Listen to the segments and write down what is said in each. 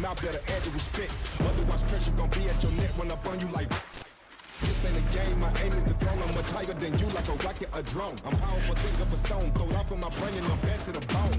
mouth, better add your respect. Otherwise, pressure gon' be at your neck when I burn you like. This ain't a game, my aim is to throw. I'm much higher than you, like a rocket, a drone. I'm powerful, think of a stone, throw it off in my brain and I'm bad to the bone.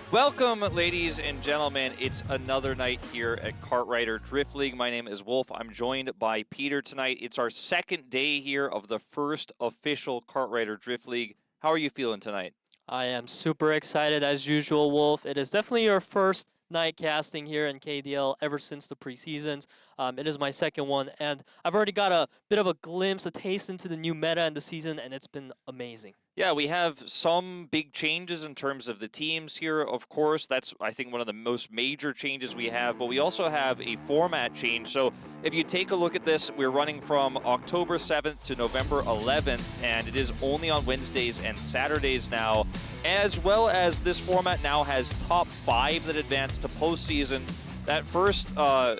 Welcome, ladies and gentlemen. It's another night here at Kartrider Drift League. My name is Wolf. I'm joined by Peter tonight. It's our second day here of the first official Kartrider Drift League. How are you feeling tonight? I am super excited as usual, Wolf. It is definitely your first night casting here in KDL ever since the preseasons. It is my second one, and I've already got a bit of a glimpse, a taste into the new meta in the season, and it's been amazing. Yeah, we have some big changes in terms of the teams here, of course. That's, I think, one of the most major changes we have, but we also have a format change. So if you take a look at this, we're running from October 7th to November 11th, and it is only on Wednesdays and Saturdays now, as well as this format now has top 5 that advance to postseason. That first, part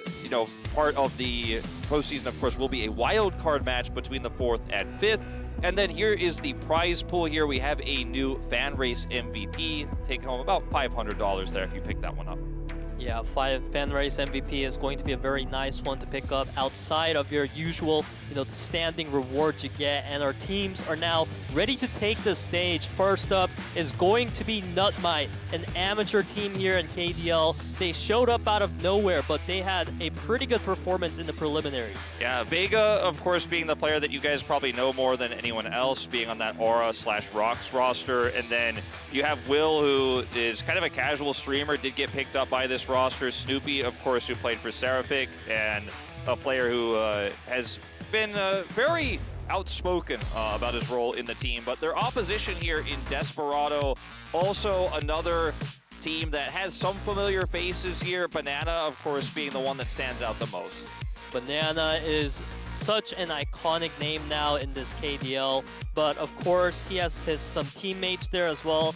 of the postseason, of course, will be a wild card match between the 4th and 5th. And then here is the prize pool here. We have a new fan race MVP. Take home about $500 there if you pick that one up. Yeah, fan race MVP is going to be a very nice one to pick up outside of your usual, the standing rewards you get. And our teams are now ready to take the stage. First up is going to be NUTMITE, an amateur team here in KDL. They showed up out of nowhere, but they had a pretty good performance in the preliminaries. Yeah, Vega, of course, being the player that you guys probably know more than anyone else, being on that Aura/Rocks roster. And then you have Will, who is kind of a casual streamer, did get picked up by this roster. Snoopy, of course, who played for Seraphic, and a player who has been very outspoken about his role in the team. But their opposition here in Desperado, also another team that has some familiar faces here. Banana, of course, being the one that stands out the most. Banana is such an iconic name now in this KDL, but of course he has some teammates there as well.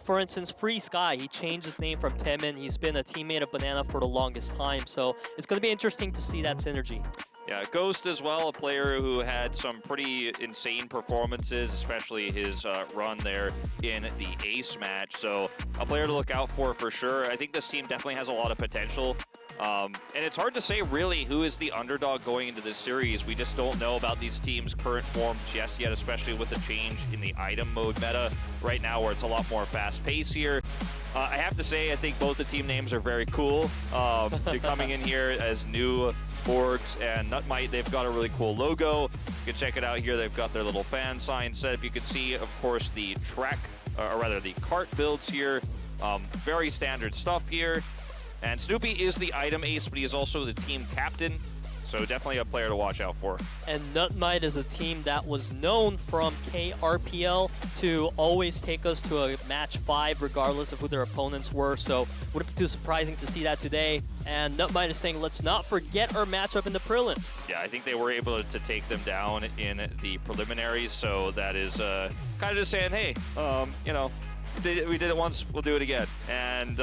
For instance, Free Sky, he changed his name from Temin. He's been a teammate of Banana for the longest time, so it's going to be interesting to see that synergy. Yeah, Ghost as well, a player who had some pretty insane performances, especially his run there in the Ace match. So a player to look out for sure. I think this team definitely has a lot of potential. And it's hard to say really who is the underdog going into this series. We just don't know about these teams' current form just yet, especially with the change in the item mode meta right now where it's a lot more fast pace here. I have to say, I think both the team names are very cool. They're coming in here as new orgs, and NUTMITE, they've got a really cool logo. You can check it out here. They've got their little fan sign set. If you can see, of course, the track, or rather the cart builds here. Very standard stuff here. And Snoopy is the item ace, but he is also the team captain. So definitely a player to watch out for. And NUTMITE is a team that was known from KRPL to always take us to a match 5 regardless of who their opponents were. So wouldn't be too surprising to see that today. And NUTMITE is saying, let's not forget our matchup in the prelims. Yeah, I think they were able to take them down in the preliminaries. So that is kind of just saying, hey, we did it once, we'll do it again. And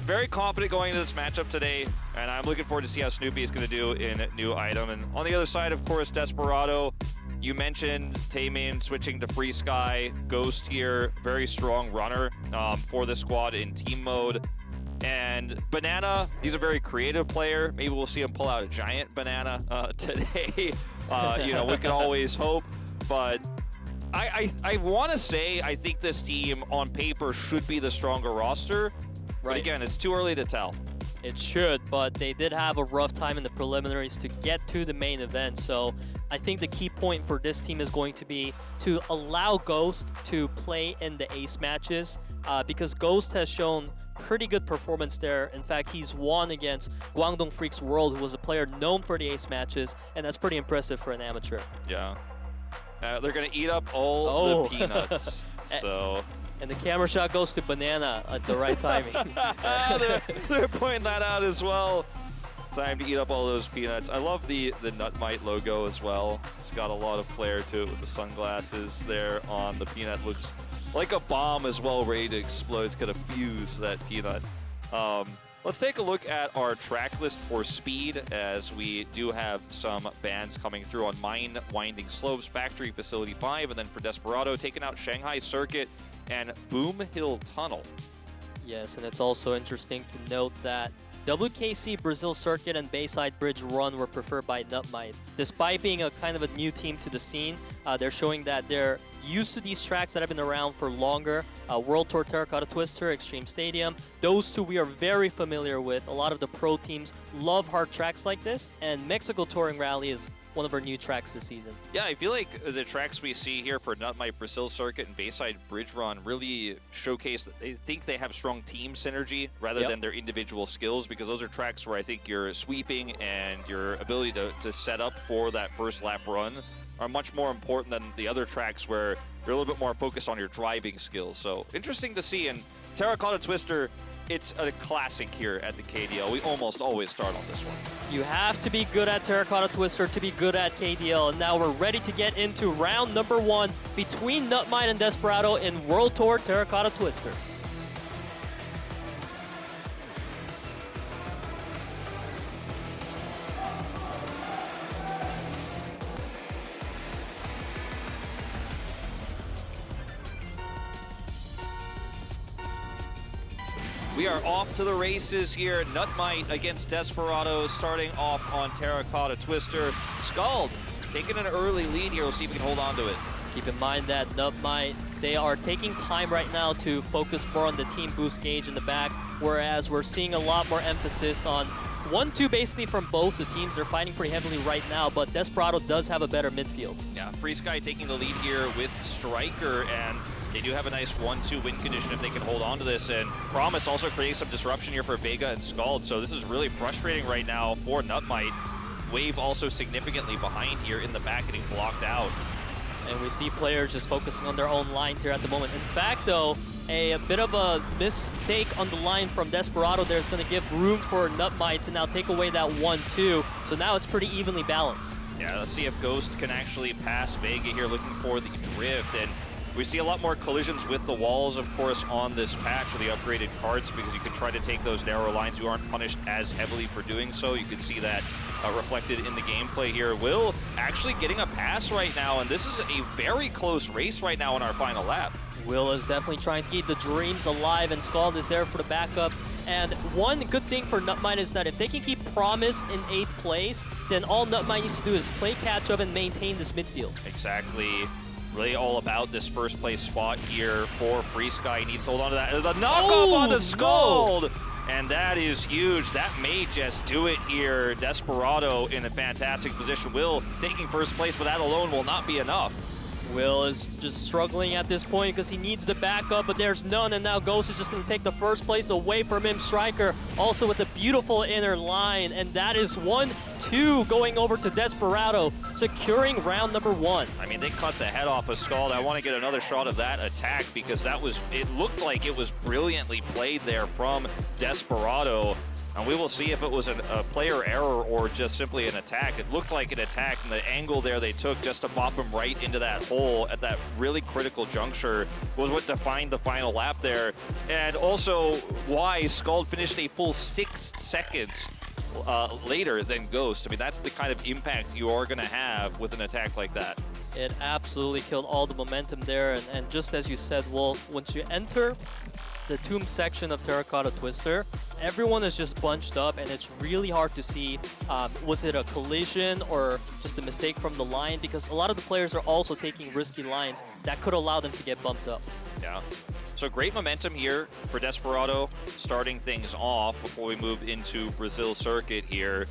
very confident going into this matchup today, and I'm looking forward to see how Snoopy is going to do in new item. And on the other side, of course, Desperado. You mentioned Taemin switching to Free Sky. Ghost here, very strong runner for the squad in team mode. And Banana, he's a very creative player. Maybe we'll see him pull out a giant banana today. We can always hope, but I want to say I think this team on paper should be the stronger roster. But Right. again, it's too early to tell. It should, but they did have a rough time in the preliminaries to get to the main event. So I think the key point for this team is going to be to allow Ghost to play in the ace matches because Ghost has shown pretty good performance there. In fact, he's won against Guangdong Freaks World, who was a player known for the ace matches, and that's pretty impressive for an amateur. Yeah. They're going to eat up all the peanuts. So... And the camera shot goes to Banana at the right timing. they're pointing that out as well. Time to eat up all those peanuts. I love the NUTMITE logo as well. It's got a lot of flair to it with the sunglasses there on the peanut. Looks like a bomb as well, ready to explode. It's going to fuse that peanut. Let's take a look at our track list for speed, as we do have some bans coming through on Mine, Winding Slopes, Factory Facility 5, and then for Desperado, taking out Shanghai Circuit and Boom Hill Tunnel. Yes, and it's also interesting to note that WKC Brazil Circuit and Bayside Bridge Run were preferred by NUTMITE. Despite being a kind of a new team to the scene, they're showing that they're used to these tracks that have been around for longer. World Tour Terracotta Twister, Extreme Stadium, those two we are very familiar with. A lot of the pro teams love hard tracks like this, and Mexico Touring Rally is one of our new tracks this season. Yeah, I feel like the tracks we see here for NUTMITE Brazil Circuit and Bayside Bridge Run really showcase that they think they have strong team synergy rather than their individual skills, because those are tracks where I think your sweeping and your ability to set up for that first lap run are much more important than the other tracks where you're a little bit more focused on your driving skills. So interesting to see. And Terracotta Twister, it's a classic here at the KDL. We almost always start on this one. You have to be good at Terracotta Twister to be good at KDL, and now we're ready to get into round number 1 between NUTMITE and Desperado in World Tour Terracotta Twister. We are off to the races here. NUTMITE against Desperado, starting off on Terracotta Twister. Scald taking an early lead here. We'll see if we can hold on to it. Keep in mind that NUTMITE, they are taking time right now to focus more on the team boost gauge in the back, whereas we're seeing a lot more emphasis on 1-2 basically from both the teams. They're fighting pretty heavily right now, but Desperado does have a better midfield. Yeah, Free Sky taking the lead here with Striker, and they do have a nice 1-2 win condition if they can hold on to this. And Promise also creating some disruption here for Vega and Scald, so this is really frustrating right now for NUTMITE. Wave also significantly behind here in the back, getting blocked out. And we see players just focusing on their own lines here at the moment. In fact, though, a bit of a mistake on the line from Desperado there is going to give room for NUTMITE to now take away that 1-2. So now it's pretty evenly balanced. Yeah, let's see if Ghost can actually pass Vega here, looking for the drift. And we see a lot more collisions with the walls, of course, on this patch with the upgraded carts, because you can try to take those narrow lines. You aren't punished as heavily for doing so. You can see that reflected in the gameplay here. Will actually getting a pass right now, and this is a very close race right now in our final lap. Will is definitely trying to keep the dreams alive, and Scald is there for the backup. And one good thing for NUTMITE is that if they can keep Promise in 8th place, then all NUTMITE needs to do is play catch up and maintain this midfield. Exactly. Really all about this first place spot here for Free Sky. He needs to hold on to that. The knockoff on the Scald! No. And that is huge. That may just do it here. Desperado in a fantastic position. Will taking first place, but that alone will not be enough. Will is just struggling at this point because he needs the backup, but there's none, and now Ghost is just going to take the first place away from him. Striker also with a beautiful inner line, and that is 1-2 going over to Desperado, securing round number 1. I mean, they cut the head off of Scald. I want to get another shot of that attack because that was, it looked like it was brilliantly played there from Desperado. And we will see if it was a player error or just simply an attack. It looked like an attack, and the angle there they took just to bop him right into that hole at that really critical juncture was what defined the final lap there. And also why Scald finished a full 6 seconds later than Ghost. I mean, that's the kind of impact you are going to have with an attack like that. It absolutely killed all the momentum there. And just as you said, Wolf, once you enter the tomb section of Terracotta Twister, everyone is just bunched up, and it's really hard to see was it a collision or just a mistake from the line, because a lot of the players are also taking risky lines that could allow them to get bumped up. Yeah. So great momentum here for Desperado, starting things off before we move into Brazil circuit here.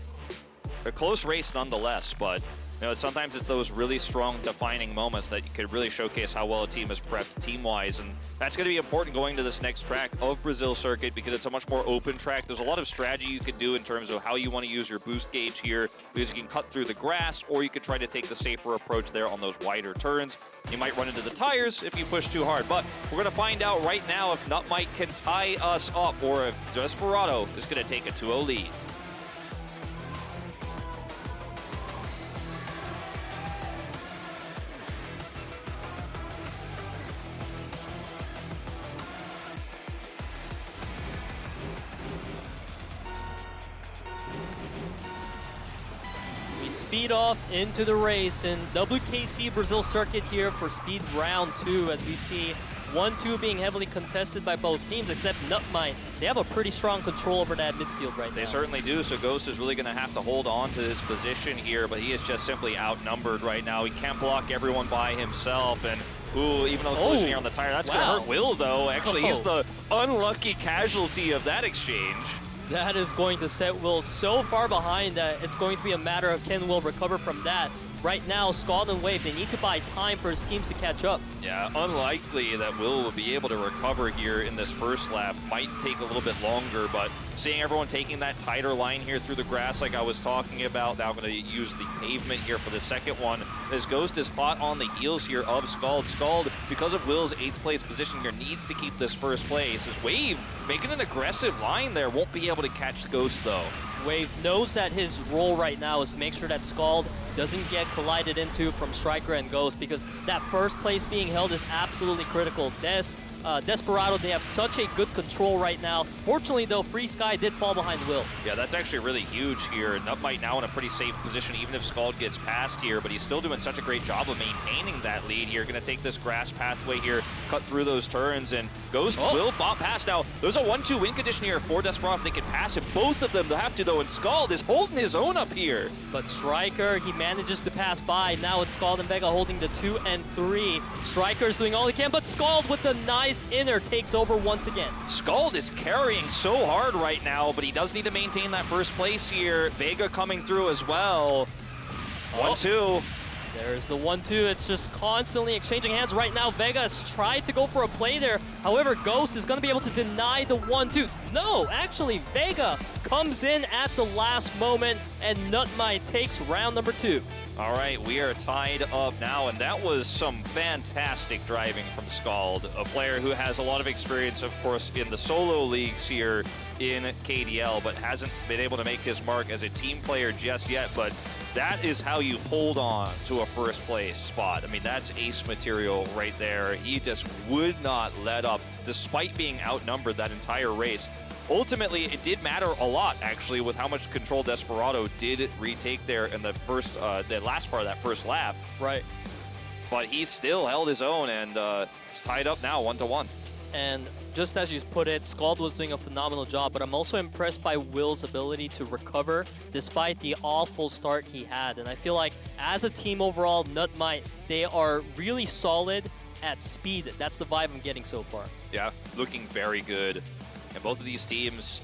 A close race nonetheless, but you know, sometimes it's those really strong defining moments that you could really showcase how well a team is prepped team-wise, and that's going to be important going to this next track of Brazil circuit because it's a much more open track. There's a lot of strategy you could do in terms of how you want to use your boost gauge here, because you can cut through the grass, or you could try to take the safer approach there on those wider turns. You might run into the tires if you push too hard, but we're going to find out right now if NUTMITE can tie us up or if Desperado is going to take a 2-0 lead. Speed off into the race in WKC Brazil circuit here for speed round 2, as we see 1-2 being heavily contested by both teams, except NUTMITE. They have a pretty strong control over that midfield right now. They certainly do, so Ghost is really going to have to hold on to his position here, but he is just simply outnumbered right now. He can't block everyone by himself, and ooh, even though collision here on the tire, that's going to hurt Will, though. Actually, he's the unlucky casualty of that exchange. That is going to set Will so far behind that it's going to be a matter of can Will recover from that. Right now, Scald and Wave, they need to buy time for his teams to catch up. Yeah, unlikely that Will will be able to recover here in this first lap. Might take a little bit longer, but seeing everyone taking that tighter line here through the grass like I was talking about, now I'm going to use the pavement here for the second one. As Ghost is hot on the heels here of Scald. Scald, because of Will's 8th place position here, needs to keep this first place. As Wave, making an aggressive line there, won't be able to catch Ghost though. Wave knows that his role right now is to make sure that Scald doesn't get collided into from Striker and Ghost, because that first place being held is absolutely critical. Desperado, they have such a good control right now. Fortunately, though, Free Sky did fall behind Will. Yeah, that's actually really huge here. NUTMITE now in a pretty safe position, even if Scald gets past here, but he's still doing such a great job of maintaining that lead here. Going to take this grass pathway here, cut through those turns, and Ghost will bop past. Now, there's a 1-2 win condition here for Desperado if they can pass him. Both of them have to, though, and Scald is holding his own up here. But Striker, he manages to pass by. Now it's Scald and Vega holding the 2 and 3. Striker's doing all he can, but Scald with the nice inner takes over once again. Scald is carrying so hard right now, but he does need to maintain that first place here. Vega coming through as well. 1-2. There's the 1-2. It's just constantly exchanging hands right now. Vega has tried to go for a play there. However, Ghost is going to be able to deny the 1-2. No, actually, Vega comes in at the last moment, and NUTMITE takes round number 2. All right, we are tied up now, and that was some fantastic driving from Scald, a player who has a lot of experience, of course, in the solo leagues here in KDL, but hasn't been able to make his mark as a team player just yet. But that is how you hold on to a first place spot. I mean, that's ace material right there. He just would not let up, despite being outnumbered that entire race. Ultimately, it did matter a lot, actually, with how much control Desperado did retake there in the last part of that first lap. Right. But he still held his own, and it's tied up now, 1-1. And just as you put it, Scald was doing a phenomenal job, but I'm also impressed by Will's ability to recover despite the awful start he had. And I feel like as a team overall, NUTMITE, they are really solid at speed. That's the vibe I'm getting so far. Yeah, looking very good. And both of these teams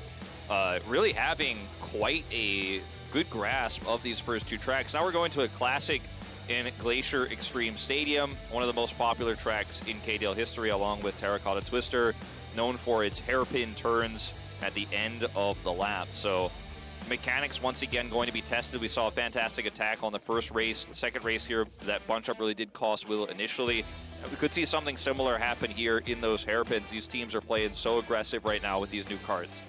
really having quite a good grasp of these first two tracks. Now we're going to a classic in Glacier Extreme Stadium, one of the most popular tracks in KDL history, along with Terracotta Twister, known for its hairpin turns at the end of the lap. So mechanics once again going to be tested. We saw a fantastic attack on the first race. The second race here, that bunch up really did cost Will initially. We could see something similar happen here in those hairpins. These teams are playing so aggressive right now with these new cards.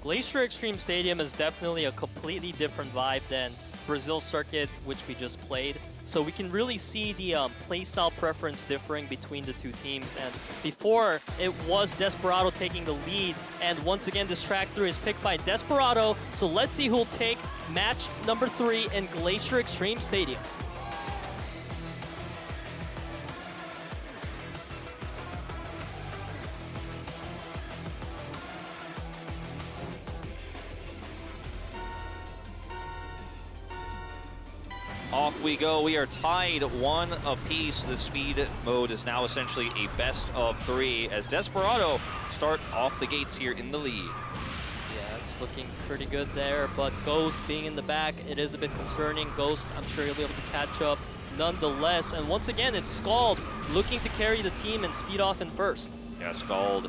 Glacier Extreme Stadium is definitely a completely different vibe than Brazil Circuit, which we just played. So we can really see the playstyle preference differing between the two teams. And before, it was Desperado taking the lead. And once again, this track 3 is picked by Desperado. So let's see who'll take match number 3 in Glacier Extreme Stadium. Off we go. We are tied 1 apiece. The speed mode is now essentially a best of 3 as Desperado start off the gates here in the lead. Yeah, it's looking pretty good there, but Ghost being in the back, it is a bit concerning. Ghost, I'm sure he'll be able to catch up nonetheless. And once again, it's Scald looking to carry the team and speed off in first. Yeah, Scald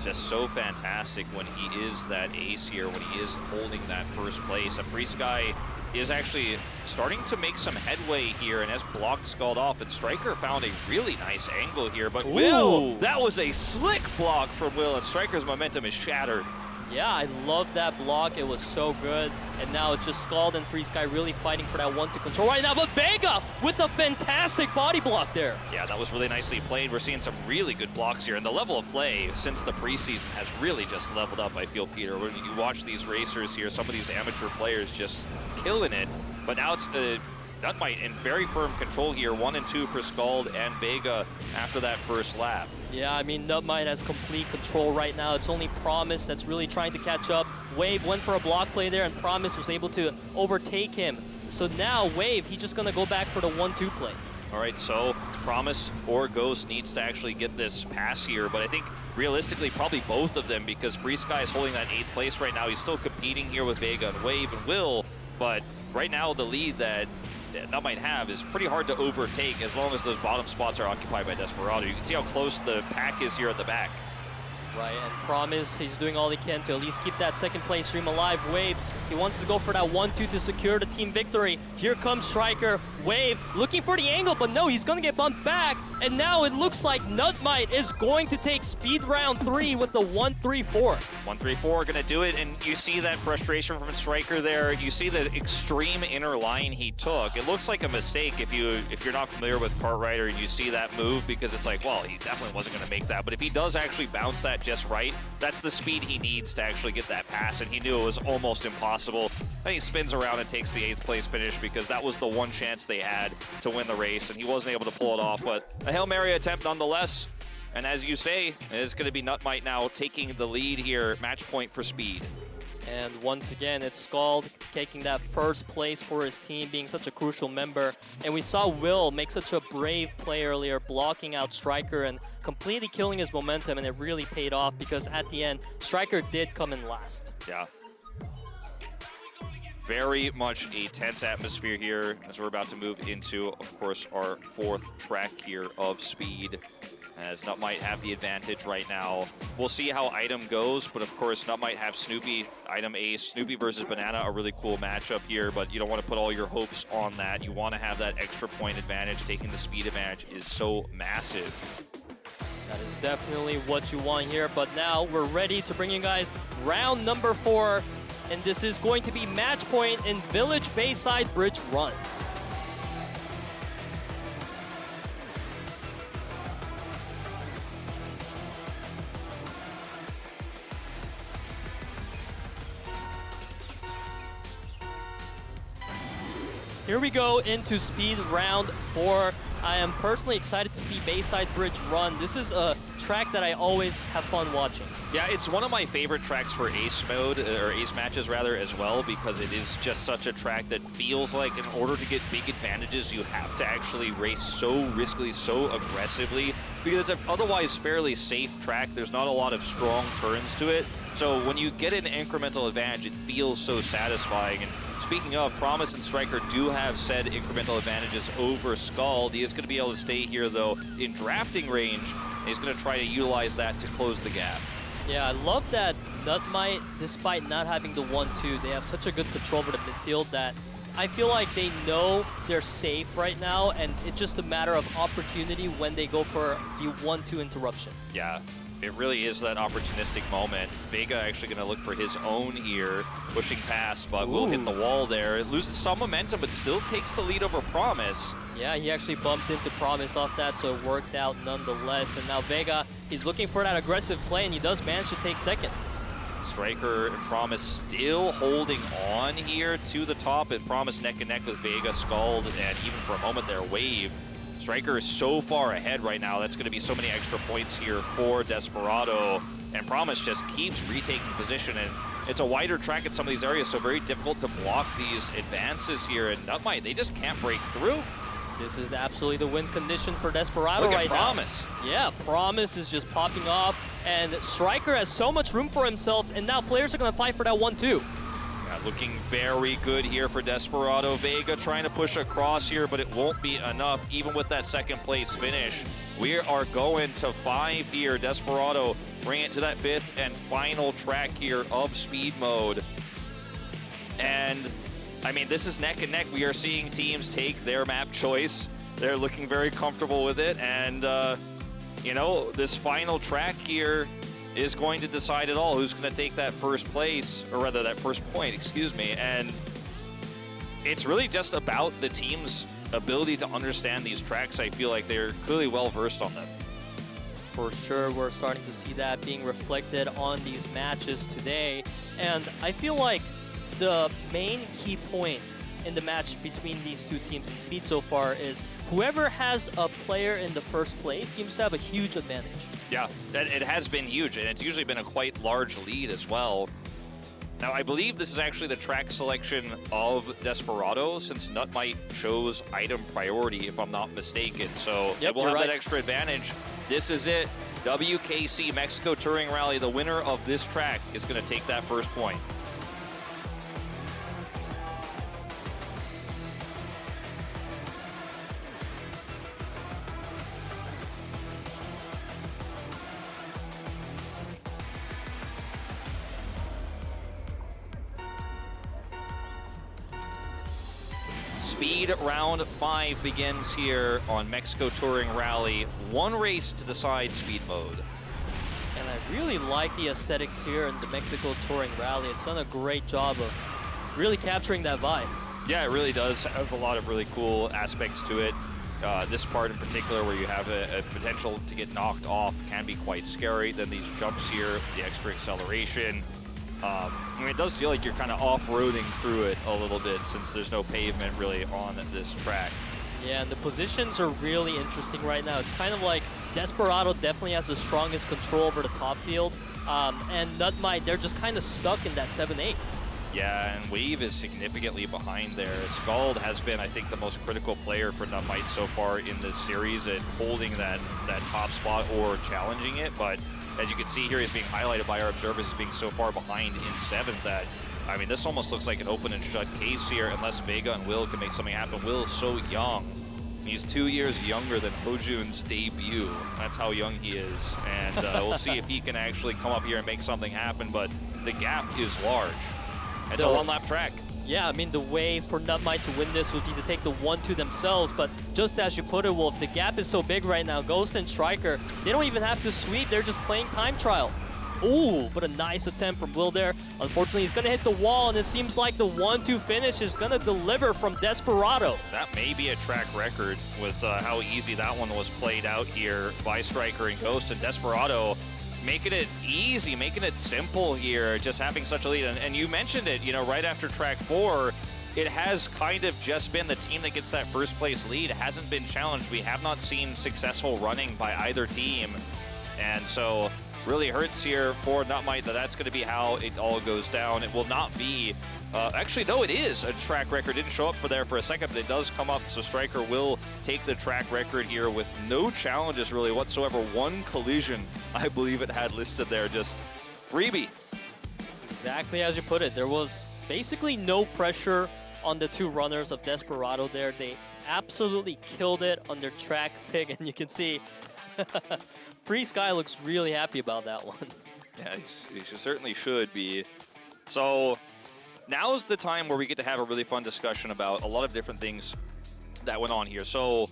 just so fantastic when he is that ace here, when he is holding that first place. And FreeSky is actually starting to make some headway here and has blocked Scald off. And Striker found a really nice angle here, but Will, that was a slick block from Will, and Striker's momentum is shattered. Yeah, I love that block. It was so good. And now it's just Scald and FreeSky really fighting for that 1-2 control right now. But Vega with a fantastic body block there. Yeah, that was really nicely played. We're seeing some really good blocks here. And the level of play since the preseason has really just leveled up, I feel, Peter. When you watch these racers here, some of these amateur players just killing it. But now it's NUTMITE in very firm control here. 1 and 2 for Scald and Vega after that first lap. Yeah, I mean, NUTMITE has complete control right now. It's only Promise that's really trying to catch up. Wave went for a block play there, and Promise was able to overtake him. So now, Wave, he's just going to go back for the 1-2 play. All right, so Promise or Ghost needs to actually get this pass here, but I think realistically probably both of them, because FreeSky is holding that 8th place right now. He's still competing here with Vega and Wave and Will, but right now the lead that NUTMITE have is pretty hard to overtake as long as those bottom spots are occupied by Desperado. You can see how close the pack is here at the back. Right, and Promise, he's doing all he can to at least keep that second place stream alive. Wave, he wants to go for that 1-2 to secure the team victory. Here comes Striker. Wave looking for the angle, but no, he's going to get bumped back. And now it looks like NUTMITE is going to take speed round 3 with the 1-3-4. 1-3-4 gonna do it, and you see that frustration from Striker there. You see the extreme inner line he took. It looks like a mistake if you're not familiar with Kart Rider and you see that move, because it's like, well, he definitely wasn't gonna make that. But if he does actually bounce that just right, that's the speed he needs to actually get that pass, and he knew it was almost impossible. And he spins around and takes the 8th place finish, because that was the one chance they had to win the race, and he wasn't able to pull it off. But a Hail Mary attempt nonetheless. And as you say, it's going to be NUTMITE now taking the lead here, match point for speed. And once again, it's Scald taking that first place for his team, being such a crucial member. And we saw Will make such a brave play earlier, blocking out Striker and completely killing his momentum, and it really paid off, because at the end, Striker did come in last. Yeah. Very much a tense atmosphere here as we're about to move into, of course, our 4th track here of speed, as NUTMITE have the advantage right now. We'll see how Item goes, but of course NUTMITE have Snoopy, Item Ace. Snoopy versus Banana, a really cool matchup here, but you don't want to put all your hopes on that. You want to have that extra point advantage. Taking the speed advantage is so massive. That is definitely what you want here, but now we're ready to bring you guys round number 4, and this is going to be match point in Village Bayside Bridge Run. Here we go into speed round 4. I am personally excited to see Bayside Bridge Run. This is a track that I always have fun watching. Yeah, it's one of my favorite tracks for ace mode, or ace matches rather, as well, because it is just such a track that feels like in order to get big advantages, you have to actually race so riskily, so aggressively, because it's an otherwise fairly safe track. There's not a lot of strong turns to it. So when you get an incremental advantage, it feels so satisfying. And speaking of, Promise and Striker do have said incremental advantages over Scald. He is going to be able to stay here, though, in drafting range. And he's going to try to utilize that to close the gap. Yeah, I love that NUTMITE, despite not having the 1-2, they have such a good control over the midfield that I feel like they know they're safe right now, and it's just a matter of opportunity when they go for the 1-2 interruption. Yeah. It really is that opportunistic moment. Vega actually going to look for his own here, pushing past, but will hit the wall there. It loses some momentum, but still takes the lead over Promise. Yeah, he actually bumped into Promise off that, so it worked out nonetheless. And now Vega, he's looking for that aggressive play, and he does manage to take second. Striker and Promise still holding on here to the top, and Promise neck and neck with Vega, Scald, and even for a moment there, Wave. Striker is so far ahead right now. That's going to be so many extra points here for Desperado. And Promise just keeps retaking position. And it's a wider track in some of these areas, so very difficult to block these advances here. And NUTMITE, they just can't break through. This is absolutely the win condition for Desperado Look at right Promise. now. Yeah, Promise is just popping off, and Striker has so much room for himself, and now players are going to fight for that 1-2. Yeah, looking very good here for Desperado. Vega trying to push across here, but it won't be enough, even with that second place finish. We are going to 5 here. Desperado bring it to that 5th and final track here of speed mode. And I mean, this is neck and neck. We are seeing teams take their map choice. They're looking very comfortable with it. And, you know, this final track here is going to decide it all. Who's going to take that first place, or rather that first point, excuse me. And it's really just about the team's ability to understand these tracks. I feel like they're clearly well versed on them. For sure, we're starting to see that being reflected on these matches today. And I feel like the main key point in the match between these two teams in speed so far is whoever has a player in the first place seems to have a huge advantage. Yeah, it has been huge, and it's usually been a quite large lead as well. Now, I believe this is actually the track selection of Desperado, since NUTMITE chose item priority, if I'm not mistaken. So yep, we'll have right. that extra advantage. This is it. WKC Mexico Touring Rally, the winner of this track is going to take that first point. Speed round 5 begins here on Mexico Touring Rally. 1 race to decide speed mode. And I really like the aesthetics here in the Mexico Touring Rally. It's done a great job of really capturing that vibe. Yeah, it really does have a lot of really cool aspects to it. This part in particular, where you have a potential to get knocked off, can be quite scary. Then these jumps here, the extra acceleration. I mean, it does feel like you're kind of off-roading through it a little bit, since there's no pavement really on this track. Yeah, and the positions are really interesting right now. It's kind of like Desperado definitely has the strongest control over the top field, and NUTMITE, they're just kind of stuck in that 7-8. Yeah, and Wave is significantly behind there. Scald has been, I think, the most critical player for NUTMITE so far in this series at holding that top spot or challenging it, but as you can see here, he's being highlighted by our observers as being so far behind in 7th that, I mean, this almost looks like an open and shut case here unless Vega and Will can make something happen. Will is so young. He's 2 years younger than Hojun's debut. That's how young he is. And we'll see if he can actually come up here and make something happen, but the gap is large. It's a 1-lap track. Yeah, I mean, the way for NUTMITE to win this would be to take the 1-2 themselves, but just as you put it, Wolf, the gap is so big right now. Ghost and Striker, they don't even have to sweep, they're just playing time trial. Ooh, but a nice attempt from Will there. Unfortunately, he's gonna hit the wall, and it seems like the 1-2 finish is gonna deliver from Desperado. That may be a track record with how easy that one was played out here by Striker and Ghost, and Desperado making it easy, making it simple here, just having such a lead. And you mentioned it, you know, right after track 4, it has kind of just been the team that gets that first place lead. It hasn't been challenged. We have not seen successful running by either team. And so really hurts here for NUTMITE that that's going to be how it all goes down. It will not be, actually, no, it is a track record. Didn't show up for a second, but it does come up. So Striker will take the track record here with no challenges really whatsoever. 1 collision, I believe it had listed there, just freebie. Exactly as you put it. There was basically no pressure on the 2 runners of Desperado there. They absolutely killed it on their track pick, and you can see Free Sky looks really happy about that one. Yeah, he certainly should be. So now's the time where we get to have a really fun discussion about a lot of different things that went on here. So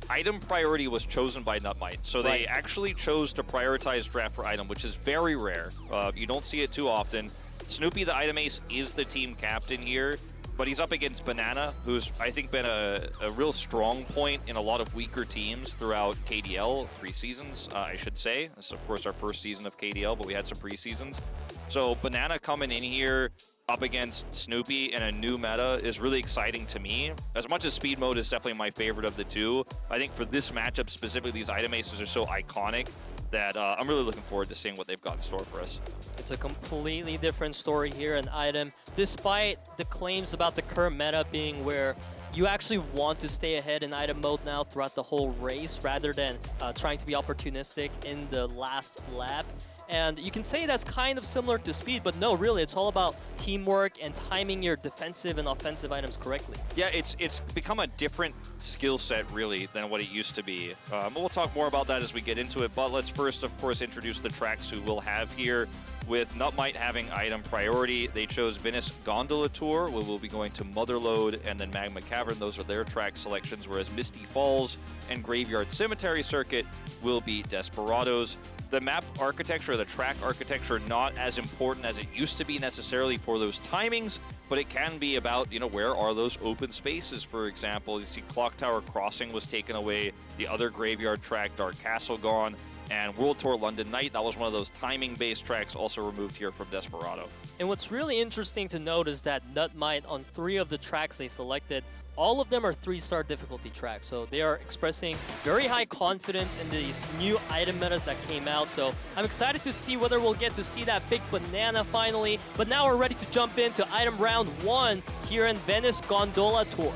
item priority was chosen by NUTMITE. So they actually chose to prioritize draft for item, which is very rare. You don't see it too often. Snoopy, the item ace, is the team captain here, but he's up against Banana, who's, I think, been a real strong point in a lot of weaker teams throughout KDL, 3 seasons, I should say. This is, of course, our first season of KDL, but we had some pre-seasons. So Banana coming in here, up against Snoopy in a new meta is really exciting to me. As much as speed mode is definitely my favorite of the two, I think for this matchup specifically, these item aces are so iconic that I'm really looking forward to seeing what they've got in store for us. It's a completely different story here in Item, despite the claims about the current meta being where you actually want to stay ahead in Item mode now throughout the whole race rather than trying to be opportunistic in the last lap. And you can say that's kind of similar to speed, but no, really, it's all about teamwork and timing your defensive and offensive items correctly. Yeah, it's become a different skill set, really, than what it used to be. We'll talk more about that as we get into it, but let's first, of course, introduce the tracks who we'll have here. With NUTMITE having item priority, they chose Venice Gondola Tour, where we'll be going to Motherlode and then Magma Cavern. Those are their track selections, whereas Misty Falls and Graveyard Cemetery Circuit will be Desperados. The map architecture, the track architecture, not as important as it used to be necessarily for those timings, but it can be about, you know, where are those open spaces, for example. You see Clock Tower Crossing was taken away, the other graveyard track, Dark Castle, gone, and World Tour London Night, that was one of those timing-based tracks also removed here from Desperado. And what's really interesting to note is that NUTMITE, on 3 of the tracks they selected, all of them are 3-star difficulty tracks. So they are expressing very high confidence in these new item metas that came out. So I'm excited to see whether we'll get to see that big banana finally. But now we're ready to jump into item round 1 here in Venice Gondola Tour.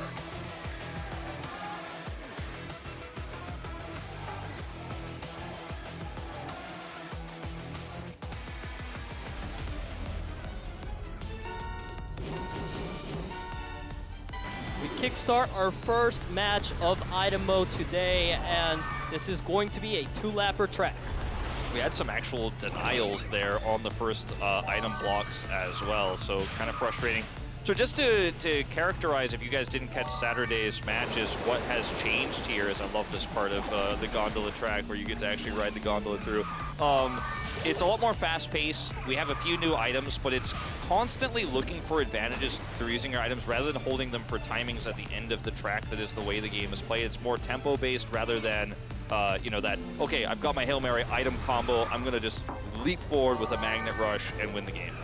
Kickstart our first match of item mode today, and this is going to be a 2-lapper track. We had some actual denials there on the first item blocks as well, so kind of frustrating. So just to characterize, if you guys didn't catch Saturday's matches, what has changed here is I love this part of the gondola track where you get to actually ride the gondola through. It's a lot more fast-paced. We have a few new items, but it's constantly looking for advantages through using your items rather than holding them for timings at the end of the track. That is the way the game is played. It's more tempo-based rather than, you know, that, okay, I've got my Hail Mary item combo, I'm going to just leap forward with a Magnet Rush and win the game.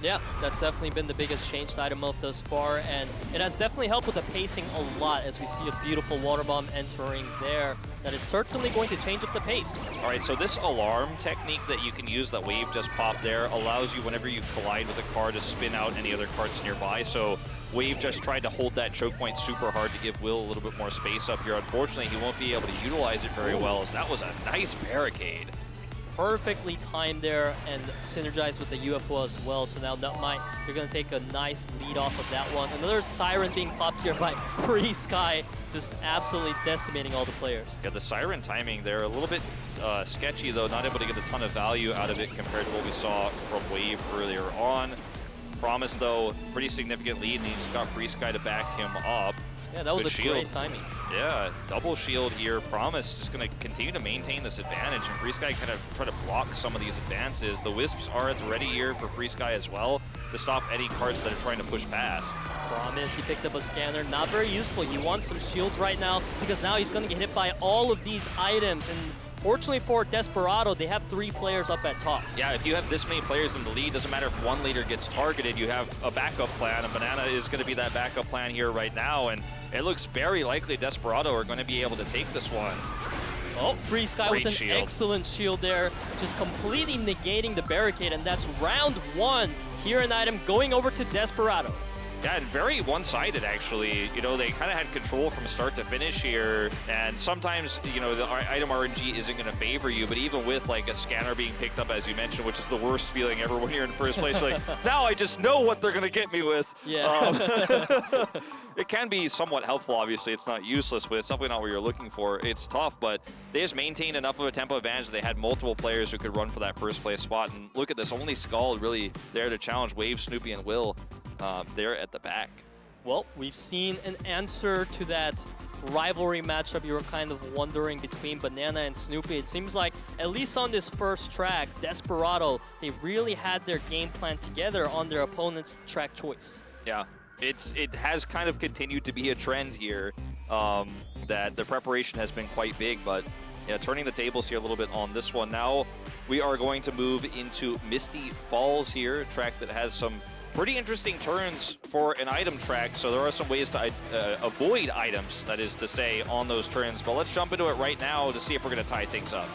Yeah, that's definitely been the biggest change to item mode thus far, and it has definitely helped with the pacing a lot as we see a beautiful water bomb entering there. That is certainly going to change up the pace. All right, so this alarm technique that you can use that Wave just popped there allows you, whenever you collide with a car, to spin out any other carts nearby. So Wave just tried to hold that choke point super hard to give Will a little bit more space up here. Unfortunately, he won't be able to utilize it very well, as that was a nice barricade. Perfectly timed there and synergized with the UFO as well. So now NUTMITE, they're going to take a nice lead off of that one. Another Siren being popped here by Free Sky, just absolutely decimating all the players. Yeah, the Siren timing there, a little bit sketchy though, not able to get a ton of value out of it compared to what we saw from Wave earlier on. Promise though, pretty significant lead, and he's got Free Sky to back him up. Yeah, that was Good a shield. great timing. Yeah, double shield here. Promise just going to continue to maintain this advantage, and Free Sky kind of try to block some of these advances. The Wisps are at the ready here for Free Sky as well to stop any cards that are trying to push past. Promise, he picked up a scanner. Not very useful. He wants some shields right now because now he's going to get hit by all of these items. And fortunately for Desperado, they have 3 players up at top. Yeah, if you have this many players in the lead, doesn't matter if one leader gets targeted, you have a backup plan, and Banana is going to be that backup plan here right now, and it looks very likely Desperado are going to be able to take this one. Oh, Free Sky Great with an shield. excellent shield there, just completely negating the barricade, and that's round 1 here in item going over to Desperado. Yeah, and very one-sided, actually. You know, they kind of had control from start to finish here, and sometimes, you know, the item RNG isn't going to favor you, but even with, like, a scanner being picked up, as you mentioned, which is the worst feeling ever when you're in first place, like, now I just know what they're going to get me with. Yeah. It can be somewhat helpful, obviously. It's not useless, but it's definitely not what you're looking for. It's tough, but they just maintained enough of a tempo advantage. They had multiple players who could run for that first place spot, and look at this, only Skull really there to challenge Wave, Snoopy, and Will. They're at the back. Well, we've seen an answer to that rivalry matchup you were kind of wondering between Banana and Snoopy. It seems like, at least on this first track, Desperado, they really had their game plan together on their opponent's track choice. Yeah, it has kind of continued to be a trend here that the preparation has been quite big, but yeah, turning the tables here a little bit on this one. Now we are going to move into Misty Falls here, a track that has some pretty interesting turns for an item track, so there are some ways to avoid items, that is to say, on those turns. But let's jump into it right now to see if we're going to tie things up.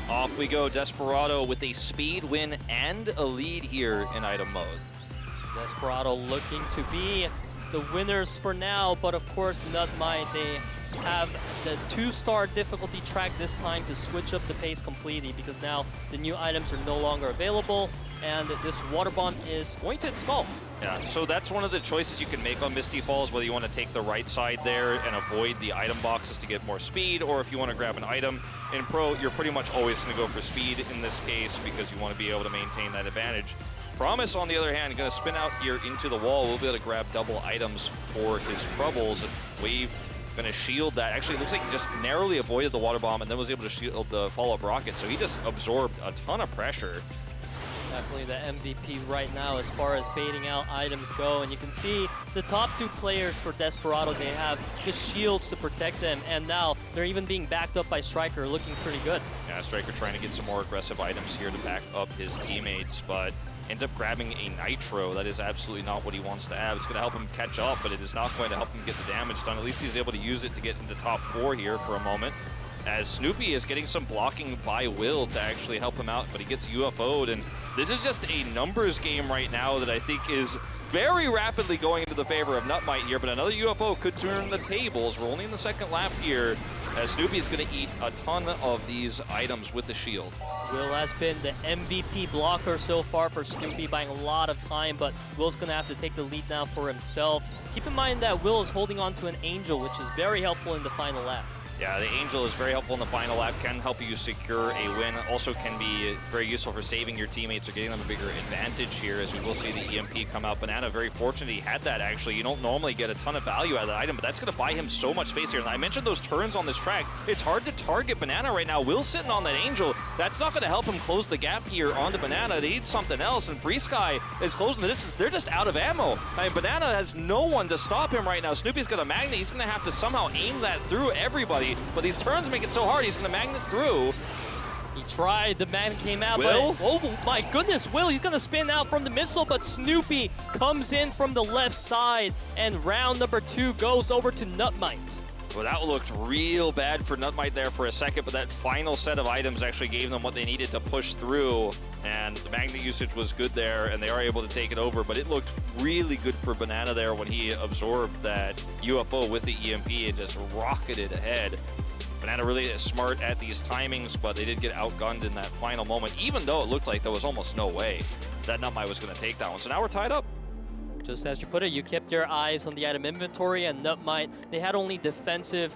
Off we go, Desperado with a speed win and a lead here in item mode. Desperado looking to be the winners for now, but of course NUTMITE, they have the 2-star difficulty track this time to switch up the pace completely, because now the new items are no longer available and this water bomb is going to skull. Yeah, so that's one of the choices you can make on Misty Falls, whether you want to take the right side there and avoid the item boxes to get more speed, or if you want to grab an item. In Pro, you're pretty much always going to go for speed in this case because you want to be able to maintain that advantage. Promise, on the other hand, going to spin out here into the wall. We'll be able to grab double items for his troubles. Wave going to shield that. Actually, it looks like he just narrowly avoided the water bomb and then was able to shield the follow-up rocket. So he just absorbed a ton of pressure. Definitely the MVP right now as far as baiting out items go. And you can see the top 2 players for Desperado, they have the shields to protect them. And now they're even being backed up by Striker, looking pretty good. Yeah, Striker trying to get some more aggressive items here to back up his teammates, but ends up grabbing a Nitro. That is absolutely not what he wants to have. It's going to help him catch up, but it is not going to help him get the damage done. At least he's able to use it to get into top 4 here for a moment, as Snoopy is getting some blocking by Will to actually help him out, but he gets UFO'd, and this is just a numbers game right now that I think is very rapidly going into the favor of NUTMITE here, but another UFO could turn the tables. We're only in the second lap here, as Snoopy is going to eat a ton of these items with the shield. Will has been the MVP blocker so far for Snoopy, buying a lot of time, but Will's going to have to take the lead now for himself. Keep in mind that Will is holding on to an Angel, which is very helpful in the final lap. Yeah, the Angel is very helpful in the final lap, can help you secure a win. Also can be very useful for saving your teammates or getting them a bigger advantage here, as we will see the EMP come out. Banana, very fortunate he had that, actually. You don't normally get a ton of value out of that item, but that's going to buy him so much space here. And I mentioned those turns on this track. It's hard to target Banana right now. Will's sitting on that Angel. That's not going to help him close the gap here onto Banana. They need something else, and Free Sky is closing the distance. They're just out of ammo. I mean, Banana has no one to stop him right now. Snoopy's got a magnet. He's going to have to somehow aim that through everybody, but these turns make it so hard. He's going to magnet through. He tried, the man came out, Will? but oh my goodness, Will, he's going to spin out from the missile, but Snoopy comes in from the left side, and round number 2 goes over to NUTMITE. Well, that looked real bad for NUTMITE there for a second, but that final set of items actually gave them what they needed to push through, and the magnet usage was good there, and they are able to take it over, but it looked really good for Banana there when he absorbed that UFO with the EMP and just rocketed ahead. Banana really is smart at these timings, but they did get outgunned in that final moment, even though it looked like there was almost no way that NUTMITE was going to take that one. So now we're tied up. Just as you put it, you kept your eyes on the item inventory, and NUTMITE, they had only defensive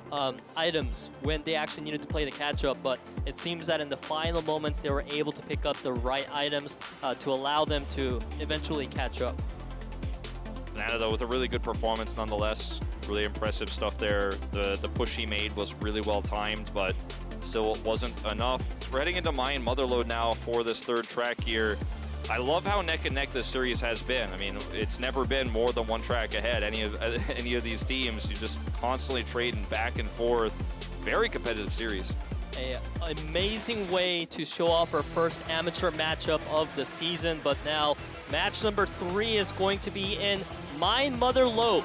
items when they actually needed to play the catch-up, but it seems that in the final moments, they were able to pick up the right items to allow them to eventually catch up. Banana, though, with a really good performance nonetheless. Really impressive stuff there. The push he made was really well timed, but still wasn't enough. We're heading into Mayan Motherload now for this third track here. I love how neck and neck this series has been. I mean, it's never been more than one track ahead. Any of these teams, you just constantly trading back and forth. Very competitive series. An amazing way to show off our first amateur matchup of the season, but now match number 3 is going to be in Mayan Motherload.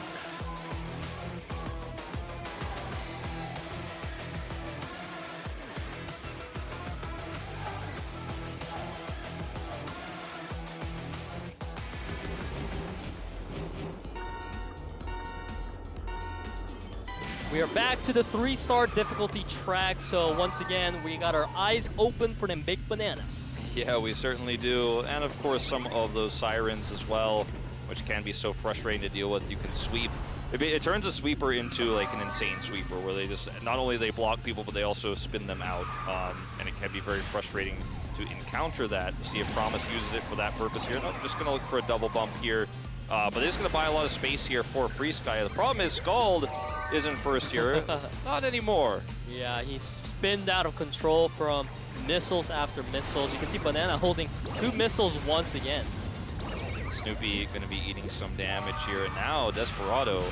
We are back to the 3-star difficulty track, so once again, we got our eyes open for them big bananas. Yeah, we certainly do. And of course, some of those sirens as well, which can be so frustrating to deal with. You can sweep. It turns a sweeper into like an insane sweeper where they just, not only they block people, but they also spin them out. And it can be very frustrating to encounter that. You see if Promise uses it for that purpose here. No, just going to look for a double bump here. But they're just going to buy a lot of space here for Free Sky. The problem is Scald isn't first here. Not anymore. Yeah, he's spinned out of control from missiles after missiles. You can see Banana holding 2 missiles once again. Snoopy going to be eating some damage here. And now Desperado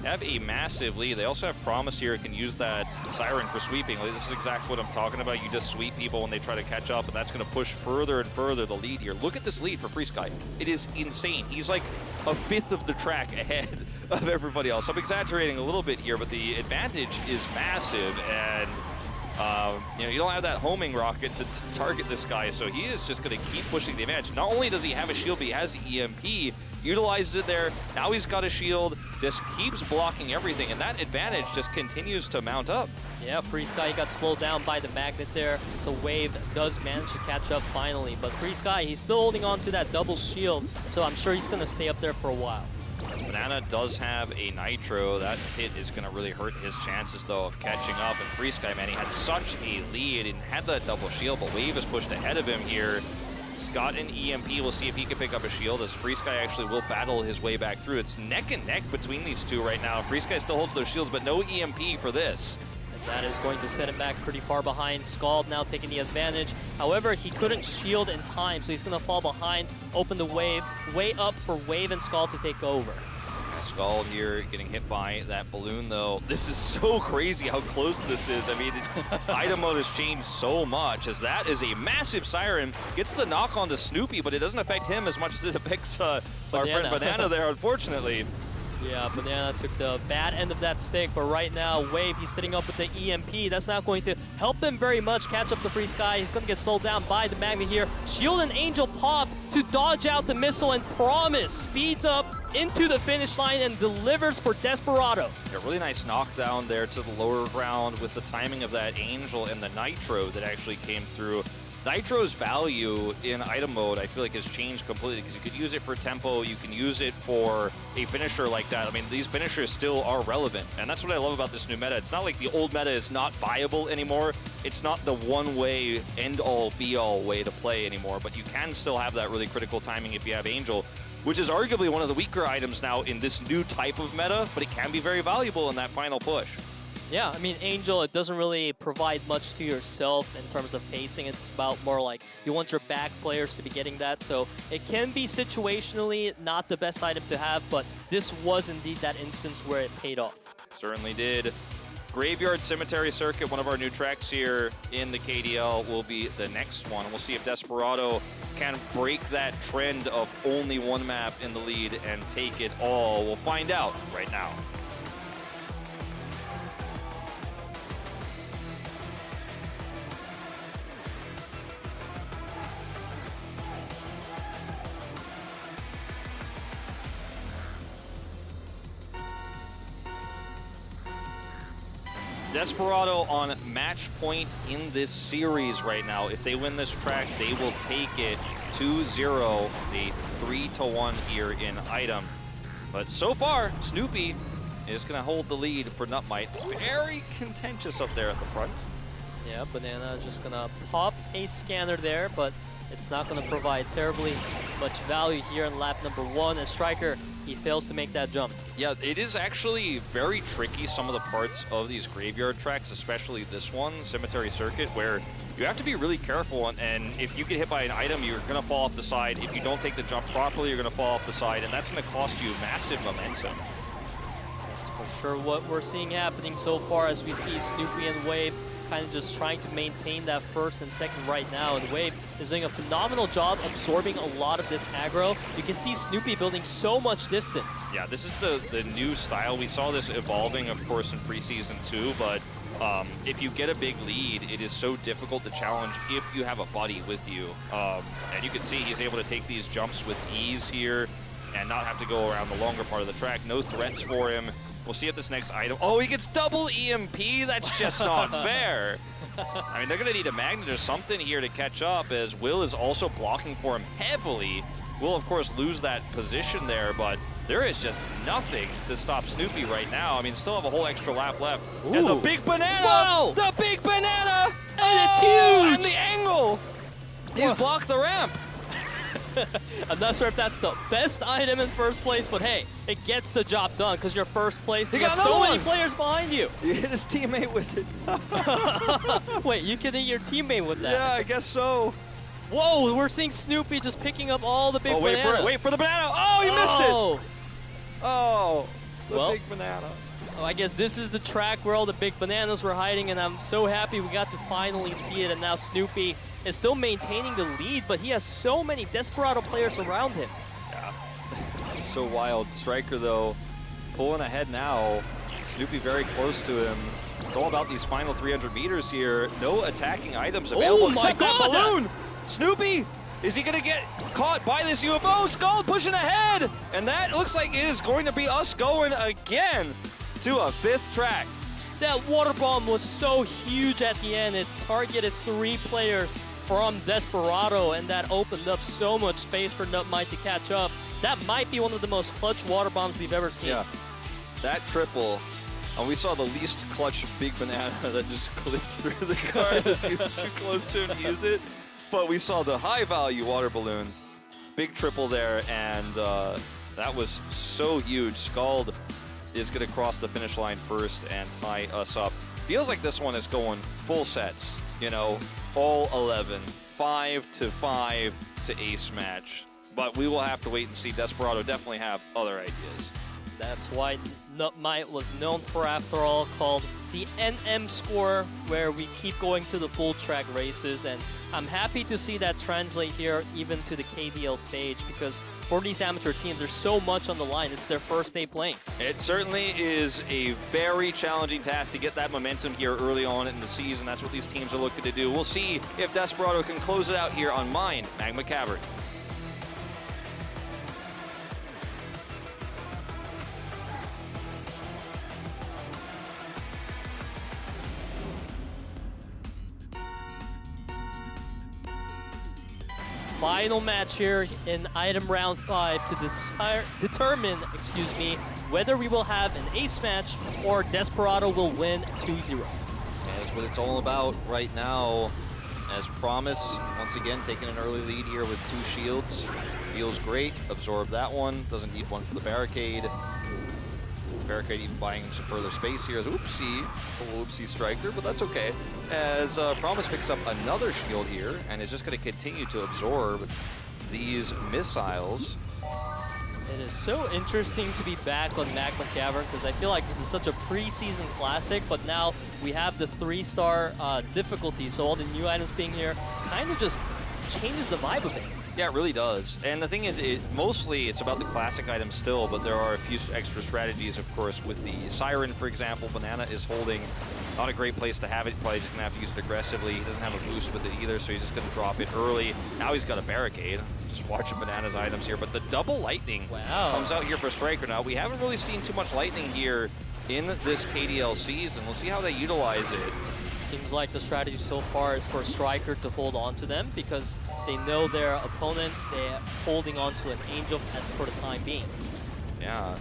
have a massive lead. They also have Promise here, can use that Siren for sweeping. Like, this is exactly what I'm talking about. You just sweep people when they try to catch up, and that's going to push further and further the lead here. Look at this lead for FreeSky. It is insane. He's like a fifth of the track ahead of everybody else. I'm exaggerating a little bit here, but the advantage is massive, and you know, you don't have that homing rocket to target this guy, so he is just going to keep pushing the advantage. Not only does he have a shield, but he has the EMP, utilizes it there. Now he's got a shield, just keeps blocking everything, and that advantage just continues to mount up. Yeah, FreeSky got slowed down by the magnet there, so Wave does manage to catch up finally. But FreeSky, he's still holding on to that double shield, so I'm sure he's going to stay up there for a while. Banana does have a Nitro. That hit is going to really hurt his chances, though, of catching up. And FreeSky, man, he had such a lead and had that double shield, but Wave is pushed ahead of him here. He's got an EMP. We'll see if he can pick up a shield, as FreeSky actually will battle his way back through. It's neck and neck between these two right now. FreeSky still holds those shields, but no EMP for this. That is going to set him back pretty far behind. Scald now taking the advantage. However, he couldn't shield in time, so he's going to fall behind, open the wave, way up for Wave and Scald to take over. Scald here getting hit by that balloon, though. This is so crazy how close this is. I mean, item mode has changed so much, as that is a massive Siren. Gets the knock on to Snoopy, but it doesn't affect him as much as it affects our friend Banana there, unfortunately. Yeah, Banana took the bad end of that stick, but right now, Wave, he's sitting up with the EMP. That's not going to help him very much catch up to FreeSky. He's going to get slowed down by the magnet here. Shield and Angel popped to dodge out the missile, and Promise speeds up into the finish line and delivers for Desperado. A really nice knockdown there to the lower ground with the timing of that Angel and the Nitro that actually came through. Nitro's value in item mode, I feel like, has changed completely, because you could use it for tempo, you can use it for a finisher like that. I mean, these finishers still are relevant, and that's what I love about this new meta. It's not like the old meta is not viable anymore. It's not the one-way, end-all, be-all way to play anymore, but you can still have that really critical timing if you have Angel, which is arguably one of the weaker items now in this new type of meta, but it can be very valuable in that final push. Yeah, I mean, Angel, it doesn't really provide much to yourself in terms of pacing. It's about more like you want your back players to be getting that. So it can be situationally not the best item to have, but this was indeed that instance where it paid off. Certainly did. Graveyard Cemetery Circuit, one of our new tracks here in the KDL, will be the next one. We'll see if Desperado can break that trend of only one map in the lead and take it all. We'll find out right now. Desperado on match point in this series right now. If they win this track, they will take it 2-0, the 3-1 here in item. But so far, Snoopy is going to hold the lead for NUTMITE. Very contentious up there at the front. Yeah, Banana just going to pop a scanner there, but it's not going to provide terribly much value here in lap number 1. And Striker, he fails to make that jump. Yeah, it is actually very tricky, some of the parts of these graveyard tracks, especially this one, Cemetery Circuit, where you have to be really careful, and if you get hit by an item, you're going to fall off the side. If you don't take the jump properly, you're going to fall off the side, and that's going to cost you massive momentum. That's for sure what we're seeing happening so far, as we see Snoopy and Wave kind of just trying to maintain that first and second right now. And Wave is doing a phenomenal job absorbing a lot of this aggro. You can see Snoopy building so much distance. Yeah, this is the new style. We saw this evolving, of course, in preseason 2, but if you get a big lead, it is so difficult to challenge if you have a buddy with you. And you can see he's able to take these jumps with ease here and not have to go around the longer part of the track. No threats for him. We'll see if this next item... Oh, he gets double EMP? That's just not fair. I mean, they're going to need a magnet or something here to catch up, as Will is also blocking for him heavily. Will, of course, lose that position there, but there is just nothing to stop Snoopy right now. I mean, still have a whole extra lap left. And the big banana! Whoa! The big banana! And it's huge! And the angle! He's blocked the ramp. I'm not sure if that's the best item in first place, but hey, it gets the job done because you're first place. You got so many players behind you. You hit his teammate with it. Wait, you can hit your teammate with that? Yeah, I guess so. Whoa, we're seeing Snoopy just picking up all the big bananas. Wait for the banana. Oh, he missed it. Oh, The big banana. I guess this is the track where all the big bananas were hiding, and I'm so happy we got to finally see it. And now Snoopy is still maintaining the lead, but he has so many Desperado players around him. Yeah, it's so wild. Striker, though, pulling ahead now. Snoopy very close to him. It's all about these final 300 meters here. No attacking items available except that balloon. Snoopy, is he going to get caught by this UFO? Scald pushing ahead. And that looks like it is going to be us going again to a 5th track. That water bomb was so huge at the end. It targeted 3 players from Desperado, and that opened up so much space for NUTMITE to catch up. That might be one of the most clutch water bombs we've ever seen. Yeah, that triple. And we saw the least clutch big banana that just clipped through the car as he was too close to him to use it. But we saw the high value water balloon. Big triple there, and that was so huge. Scald is going to cross the finish line first and tie us up. Feels like this one is going full sets, you know, all 11, 5-5 to ace match. But we will have to wait and see. Desperado definitely have other ideas. That's why NUTMITE was known for, after all, called the NM score, where we keep going to the full track races. And I'm happy to see that translate here even to the KDL stage, because for these amateur teams, there's so much on the line. It's their first day playing. It certainly is a very challenging task to get that momentum here early on in the season. That's what these teams are looking to do. We'll see if Desperado can close it out here on Mine Magma Cavern. Final match here in item round 5 to determine, whether we will have an ace match or Desperado will win 2-0. That's what it's all about right now. As promised, once again taking an early lead here with 2 shields. Feels great. Absorb that one. Doesn't need one for the barricade. Barricade even buying him some further space here. Oopsie. It's a little oopsie striker, but that's okay. As Promise picks up another shield here and is just going to continue to absorb these missiles. It is so interesting to be back on Magma Cavern, because I feel like this is such a preseason classic, but now we have the 3-star difficulty, so all the new items being here kind of just changes the vibe a bit. Yeah, it really does. And the thing is, mostly it's about the classic items still, but there are a few extra strategies, of course, with the Siren, for example. Banana is holding not a great place to have it. Probably just going to have to use it aggressively. He doesn't have a boost with it either, so he's just going to drop it early. Now he's got a barricade. Just watching Banana's items here. But the double lightning comes out here for Striker now. We haven't really seen too much lightning here in this KDL season. We'll see how they utilize it. Seems like the strategy so far is for Striker to hold on to them, because they know their opponents. They're holding on to an Angel for the time being. Yeah.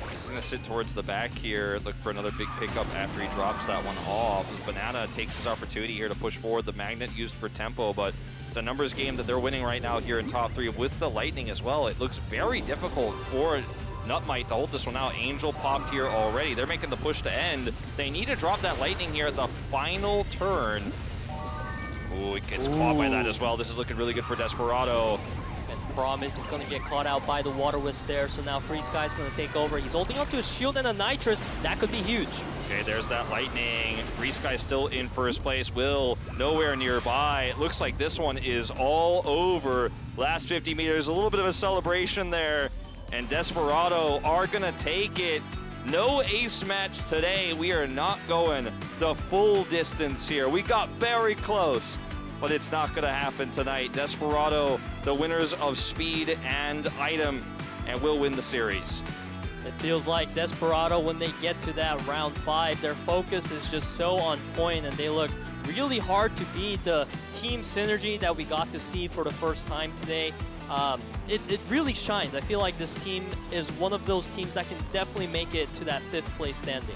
He's going to sit towards the back here, look for another big pickup after he drops that one off. Banana takes his opportunity here to push forward the magnet used for tempo, but it's a numbers game that they're winning right now here in top 3 with the lightning as well. It looks very difficult for NUTMITE to hold this one out. Angel popped here already. They're making the push to end. They need to drop that lightning here at the final turn. Ooh, it gets caught by that as well. This is looking really good for Desperado. And Promise is going to get caught out by the Water Wisp there, so now Free Sky's going to take over. He's holding onto a shield and a Nitrous. That could be huge. Okay, there's that lightning. Free Sky's still in first place. Will nowhere nearby. It looks like this one is all over. Last 50 meters, a little bit of a celebration there. And Desperado are going to take it. No ace match today. We are not going the full distance here. We got very close, but it's not going to happen tonight. Desperado, the winners of speed and item, and will win the series. It feels like Desperado, when they get to that round 5, their focus is just so on point, and they look really hard to beat. The team synergy that we got to see for the first time today, it really shines. I feel like this team is one of those teams that can definitely make it to that 5th place standing.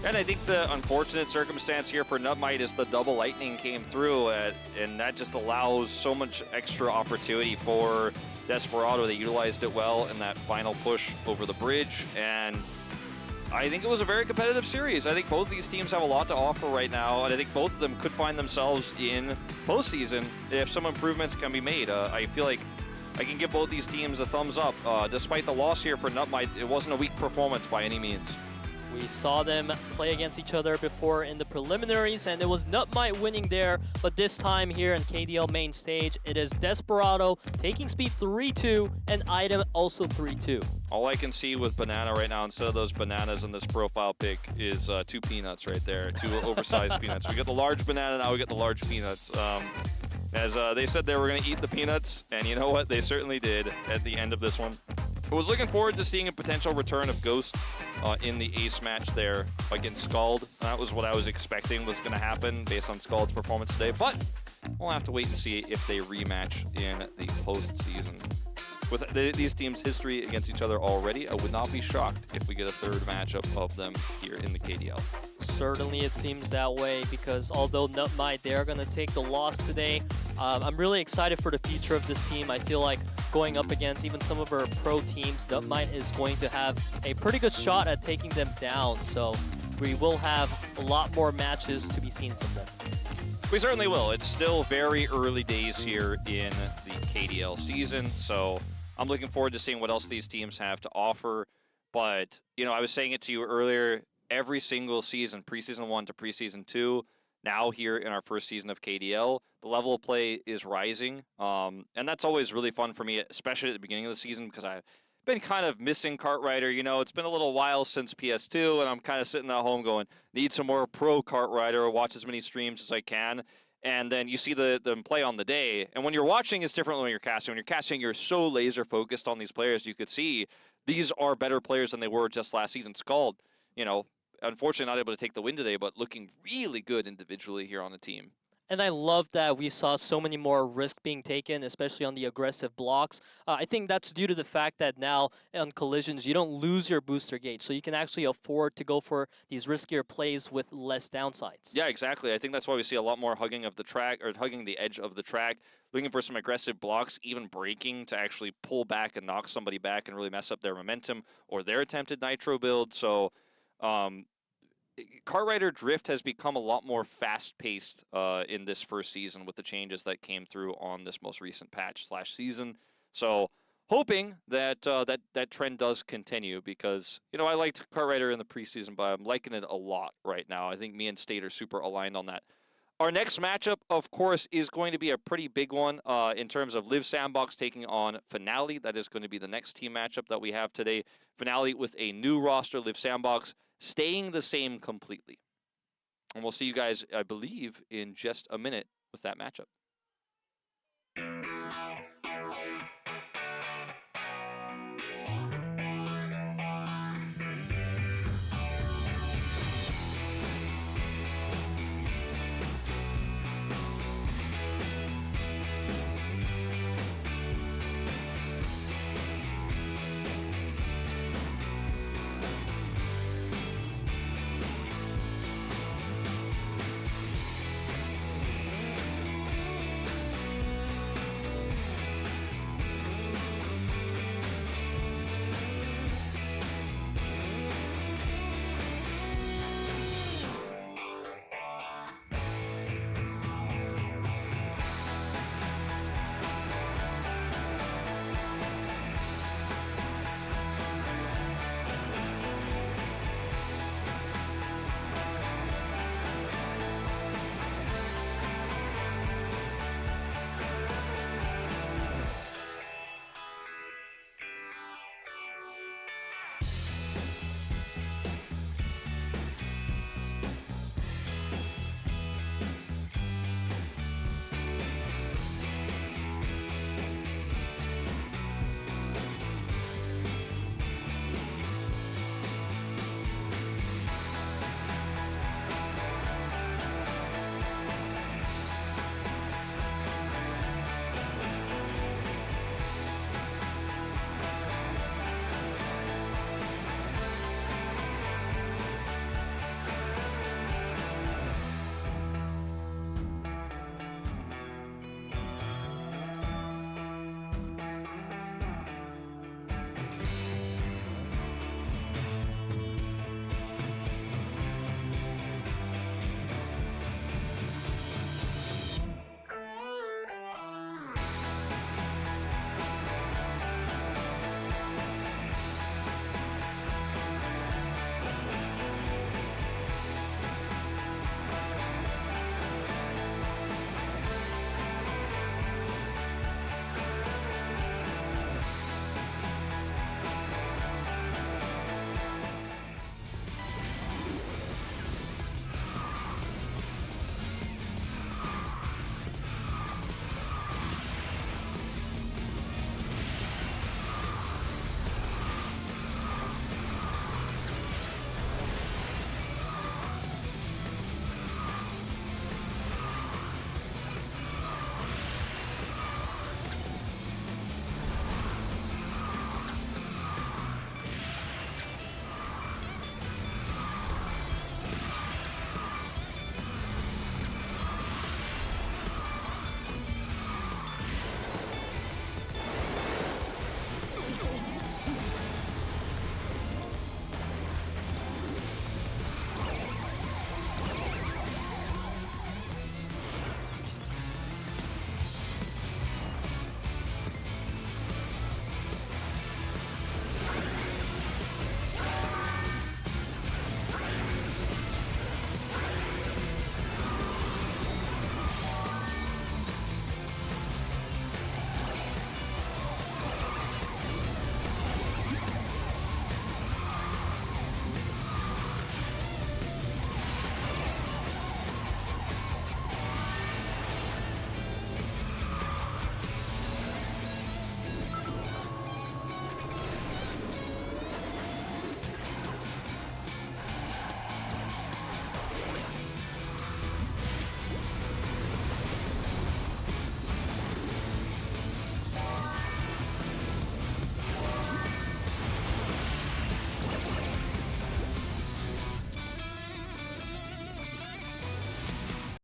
And I think the unfortunate circumstance here for NUTMITE is the double lightning came through, and that just allows so much extra opportunity for Desperado. They utilized it well in that final push over the bridge, and I think it was a very competitive series. I think both these teams have a lot to offer right now, and I think both of them could find themselves in postseason if some improvements can be made. I feel like I can give both these teams a thumbs up. Despite the loss here for NUTMITE, it wasn't a weak performance by any means. We saw them play against each other before in the preliminaries, and it was NUTMITE winning there. But this time here in KDL main stage, it is Desperado taking speed 3-2 and Item also 3-2. All I can see with Banana right now, instead of those bananas in this profile pic, is 2 peanuts right there, 2 oversized peanuts. We get the large banana, now we get the large peanuts. As they said they were going to eat the peanuts, and you know what? They certainly did at the end of this one. I was looking forward to seeing a potential return of Ghost in the ace match there against Scald. That was what I was expecting was going to happen based on Scald's performance today, but we'll have to wait and see if they rematch in the postseason. With these teams' history against each other already, I would not be shocked if we get a third matchup of them here in the KDL. Certainly it seems that way, because although NUTMITE, they are going to take the loss today, I'm really excited for the future of this team. I feel like going up against even some of our pro teams, NUTMITE is going to have a pretty good shot at taking them down. So we will have a lot more matches to be seen from them. We certainly will. It's still very early days here in the KDL season, so I'm looking forward to seeing what else these teams have to offer. But, you know, I was saying it to you earlier, every single season, preseason 1 to preseason 2, now here in our first season of KDL, the level of play is rising. And that's always really fun for me, especially at the beginning of the season, because I've been kind of missing Kartrider. You know, it's been a little while since PS2, and I'm kind of sitting at home going, need some more pro Kartrider, watch as many streams as I can. And then you see them play on the day. And when you're watching, it's different when you're casting. When you're casting, you're so laser focused on these players. You could see these are better players than they were just last season. Scald, you know, unfortunately not able to take the win today, but looking really good individually here on the team. And I love that we saw so many more risk being taken, especially on the aggressive blocks. I think that's due to the fact that now on collisions, you don't lose your booster gauge. So you can actually afford to go for these riskier plays with less downsides. Yeah, exactly. I think that's why we see a lot more hugging of the track, or hugging the edge of the track, looking for some aggressive blocks, even breaking to actually pull back and knock somebody back and really mess up their momentum or their attempted nitro build. So Kartrider Drift has become a lot more fast-paced in this first season with the changes that came through on this most recent patch/season. So hoping that that trend does continue, because, you know, I liked Kartrider in the preseason, but I'm liking it a lot right now. I think me and State are super aligned on that. Our next matchup, of course, is going to be a pretty big one in terms of Live Sandbox taking on FINALEe. That is going to be the next team matchup that we have today. FINALEe with a new roster, Live Sandbox staying the same completely. And we'll see you guys, I believe, in just a minute with that matchup.